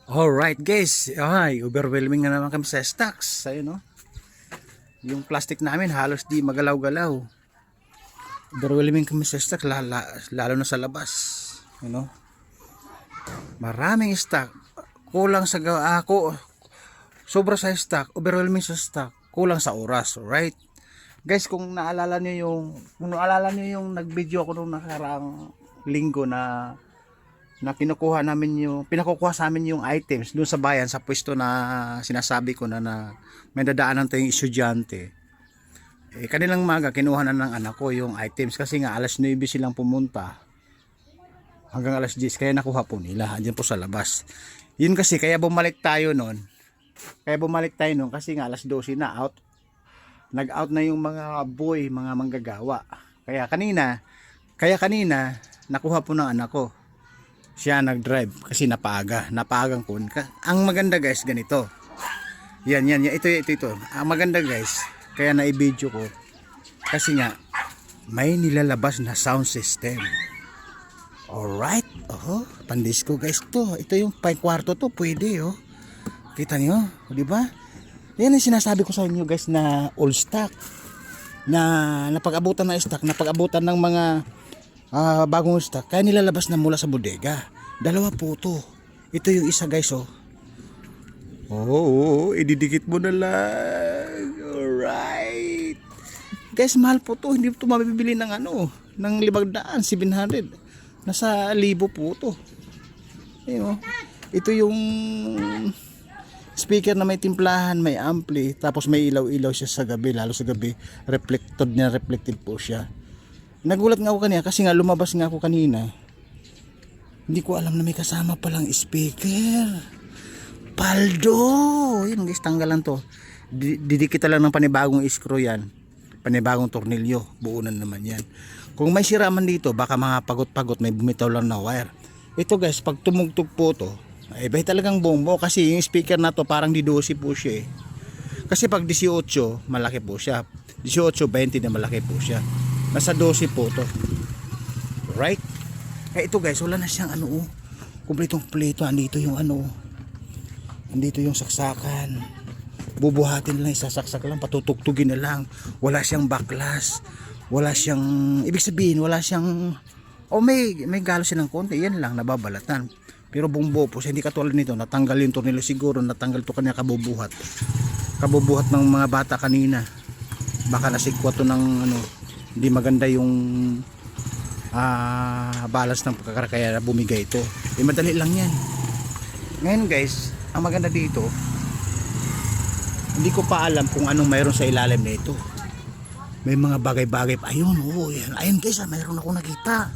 Alright guys, ay, overwhelming na naman kami sa stocks. Ayun no. Yung plastic namin halos di magalaw-galaw. Overwhelming kami sa stock lalo na sa labas. You know? Maraming stock. Kulang sa ako sobra sa stock, overwhelming sa stock, kulang sa oras, right? Guys, kung naalala niyo yung nag-video ako nung nakaraang linggo na pinakukuha sa amin yung items doon sa bayan sa pwesto na sinasabi ko na may dadaanan tayong estudyante. Kanilang maga kinuha na ng anak ko yung items kasi nga alas 9 silang pumunta hanggang alas 10 kaya nakuha po nila andyan po sa labas. Yun kasi kaya bumalik tayo noon. Kasi nga alas 12 na nag-out na yung mga boy, mga manggagawa. Kaya kanina nakuha po ng anak ko. Siya nag-drive kasi napagang ko. Ang maganda guys ganito. Yan, ito. Ang maganda guys, kaya na-i-video ko kasi nga may nilalabas na sound system. Alright, pandisco guys to. Ito yung kwarto to, pwede Kita niyo, di ba? Yan ang sinasabi ko sa inyo guys na all stock. Na napag-abutan ng stock, napag-abutan ng mga bagong stock, kaya nilalabas na mula sa bodega. Dalawa po to. Ito yung isa guys ididikit mo na lang. Alright. Guys, mahal po to. Hindi po mabibili ng ng 500, 700. Nasa 1,000 po to. Ayun, ito yung speaker na may timplahan, may ampli, tapos may ilaw-ilaw siya sa gabi, lalo sa gabi, reflective po siya. Nagulat nga ako kanina kasi nga lumabas nga ako kanina. Hindi ko alam na may kasama palang speaker. Paldo! Yun guys, tanggalan to. Didikit lang ng panibagong screw yan. Panibagong tornilyo. Buunan naman yan. Kung may sira man dito, baka mga pagot-pagot, may bumitaw lang na wire. Ito guys, pag tumugtog po to, bay talagang bombo kasi yung speaker na to parang di 12 po siya Kasi pag 18, malaki po siya. 18, 20 na malaki po siya. Nasa 12 po to. Right? Kaya ito guys, wala na siyang kumpletong pleto. Andito yung andito yung saksakan. Bubuhatin lang, isasaksak lang, patutugtugin na lang. Wala siyang backlash. Wala siyang, ibig sabihin, wala siyang, may galo siya ng konti. Yan lang, nababalatan. Pero bumbo po siya, hindi katulad nito. Natanggal yung tornilyo siguro, natanggal to kanina kabubuhat. Kabubuhat ng mga bata kanina. Baka nasigwa to ng hindi maganda yung balance ng pagkakaya bumigay ito. Madali lang yan. Ngayon guys, ang maganda dito, hindi ko pa alam kung anong mayroon sa ilalim nito. May mga bagay-bagay pa. Ayun, yan. Ayun guys, mayroon ako nakita.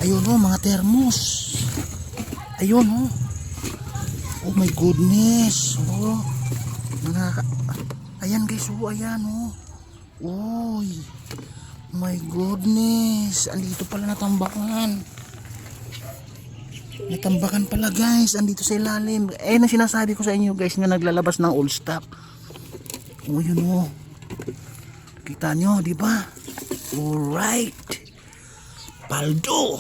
Ayun mga termos. Ayun oh my goodness. Ayan guys, ayan Uy, my goodness. Andito pala natambakan. Natambakan pala guys, andito sa ilalim. Na sinasabi ko sa inyo guys na naglalabas ng all stock. Yun kita nyo, di ba? Alright. Paldo.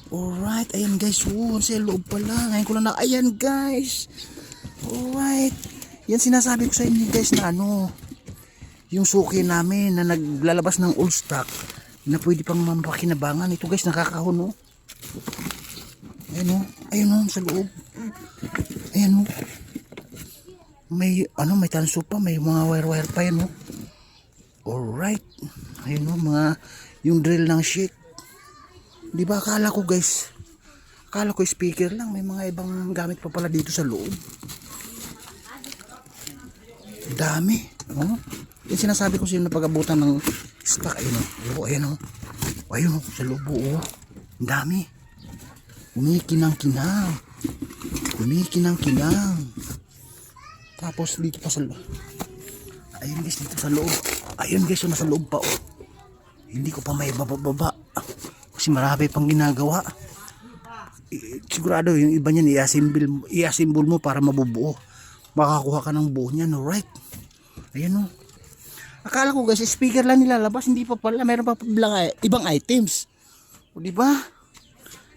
Alright, ayan guys. Sa loob pala. Ngayon ko lang ayan guys. Alright. Yan sinasabi ko sa inyo guys na yung suki namin na naglalabas ng all stock na pwede pang mapakinabangan. Ito guys, nakakahon Ayun sa loob. Ayan may may tanso pa, may mga wire pa yan Alright. Ayun yung drill ng shake. Di ba akala ko speaker lang, may mga ibang gamit pa pala dito sa loob. Dami yung sinasabi ko sino na pag-abutan ng stock. Ayun sa loob dami. Kumikinang-kinang. Tapos dito pa sa loob. Ayun guys, dito sa loob. Ayun guys, nasa loob pa Hindi ko pa may baba kasi marami pang ginagawa. Sigurado yung iba niyan i-assemble mo para mabubuo. Makakuha ka ng buo niyan, right? Ayan Akala ko guys, speaker lang nilalabas, hindi pa pala, meron pa ibang items. Di ba?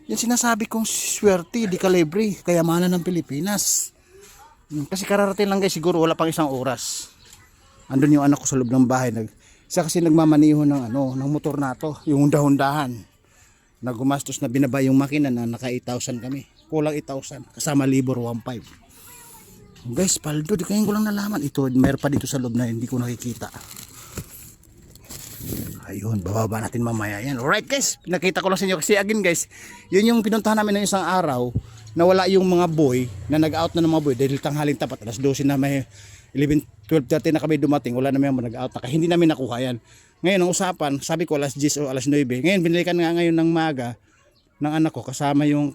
Yan sinasabi kong swerte, di kalibre, kayamanan ng Pilipinas. Kasi kararating lang guys, siguro wala pang isang oras. Andun yung anak ko sa loob ng bahay. Siya kasi nagmamaniho ng motor na to, yung hundahan. Na gumastos na binaba yung makina na naka 8,000 kami. Kulang 8,000, kasama libor 1,500. Guys, paldo, di kayo ko lang nalaman. Ito, mayroon pa dito sa loob na hindi ko nakikita. Ayun, bababa natin mamaya yan. Alright guys, pinakita ko lang sa inyo kasi again guys, yun yung pinuntahan namin ng isang araw na wala yung mga boy, na nag-out na ng mga boy dahil tanghaling tapat, alas 12 na may 11, 12:30 na kami dumating, wala na may nag-out na, hindi namin nakuha yan. Ngayon ang usapan, sabi ko alas 10 o alas 9. Ngayon binalikan nga ngayon ng maga ng anak ko kasama yung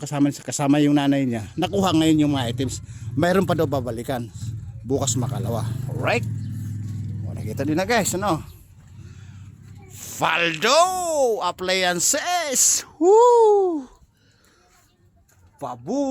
nanay niya. Nakuha ngayon yung mga items. Mayroon pa daw babalikan. Bukas makalawa. Alright? O, nakita din na guys, ano? Faldo Appliances! Woo! Pabu!